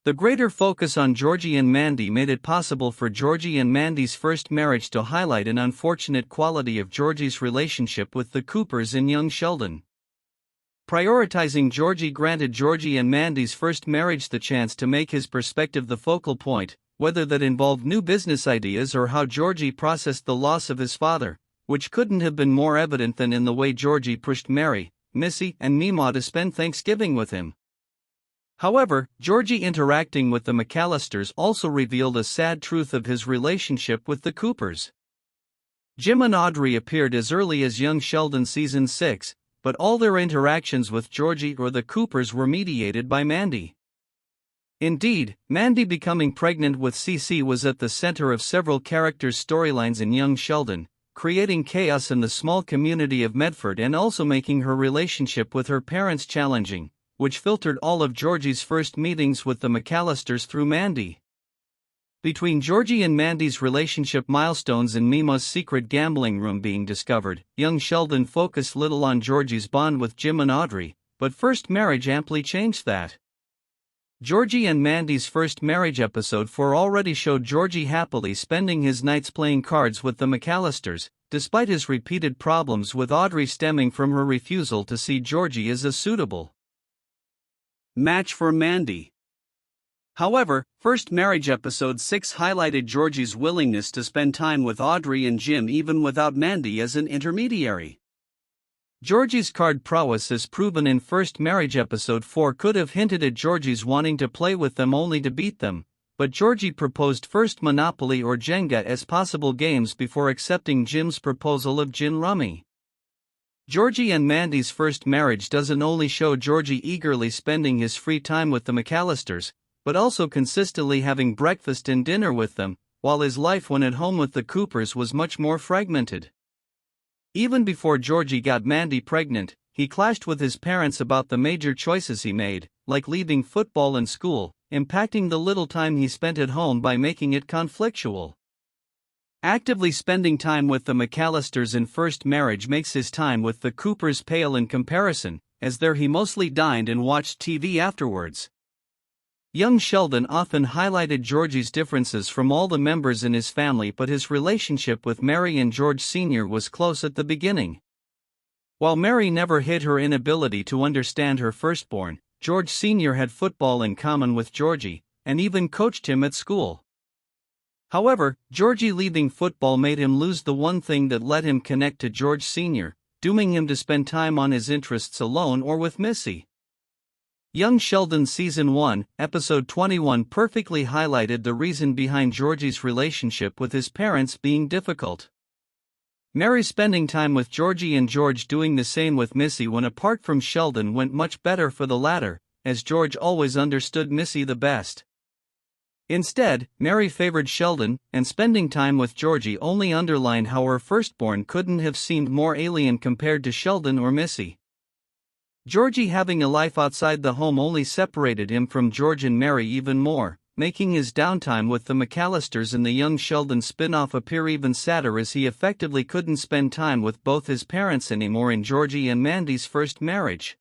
The greater focus on Georgie and Mandy made it possible for Georgie and Mandy's first marriage to highlight an unfortunate quality of Georgie's relationship with the Coopers and young Sheldon. Prioritizing Georgie granted Georgie and Mandy's first marriage the chance to make his perspective the focal point, whether that involved new business ideas or how Georgie processed the loss of his father, which couldn't have been more evident than in the way Georgie pushed Mary, Missy, and Meemaw to spend Thanksgiving with him. However, Georgie interacting with the McAllisters also revealed a sad truth of his relationship with the Coopers. Jim and Audrey appeared as early as young Sheldon season 6, but all their interactions with Georgie or the Coopers were mediated by Mandy. Indeed, Mandy becoming pregnant with CC was at the center of several characters' storylines in young Sheldon, creating chaos in the small community of Medford and also making her relationship with her parents challenging, which filtered all of Georgie's first meetings with the McAllisters through Mandy. Between Georgie and Mandy's relationship milestones and Meemaw's secret gambling room being discovered, young Sheldon focused little on Georgie's bond with Jim and Audrey, but first marriage amply changed that. Georgie and Mandy's first marriage episode 4 already showed Georgie happily spending his nights playing cards with the McAllisters, despite his repeated problems with Audrey stemming from her refusal to see Georgie as a suitable match for Mandy. However, first marriage episode 6 highlighted Georgie's willingness to spend time with Audrey and Jim even without Mandy as an intermediary. Georgie's card prowess as proven in first marriage episode 4 could have hinted at Georgie's wanting to play with them only to beat them, but Georgie proposed first Monopoly or Jenga as possible games before accepting Jim's proposal of gin rummy. Georgie and Mandy's first marriage doesn't only show Georgie eagerly spending his free time with the McAllisters, but also consistently having breakfast and dinner with them, while his life when at home with the Coopers was much more fragmented. Even before Georgie got Mandy pregnant, he clashed with his parents about the major choices he made, like leaving football and school, impacting the little time he spent at home by making it conflictual. Actively spending time with the McAllisters in first marriage makes his time with the Coopers pale in comparison, as there he mostly dined and watched TV afterwards. Young Sheldon often highlighted Georgie's differences from all the members in his family, but his relationship with Mary and George Sr. was close at the beginning. While Mary never hid her inability to understand her firstborn, George Sr. had football in common with Georgie, and even coached him at school. However, Georgie leaving football made him lose the one thing that let him connect to George Sr., dooming him to spend time on his interests alone or with Missy. Young Sheldon Season 1, Episode 21 perfectly highlighted the reason behind Georgie's relationship with his parents being difficult. Mary spending time with Georgie and George doing the same with Missy when apart from Sheldon went much better for the latter, as George always understood Missy the best. Instead, Mary favored Sheldon, and spending time with Georgie only underlined how her firstborn couldn't have seemed more alien compared to Sheldon or Missy. Georgie having a life outside the home only separated him from George and Mary even more, making his downtime with the McAllisters and the young Sheldon spin-off appear even sadder as he effectively couldn't spend time with both his parents anymore in Georgie and Mandy's first marriage.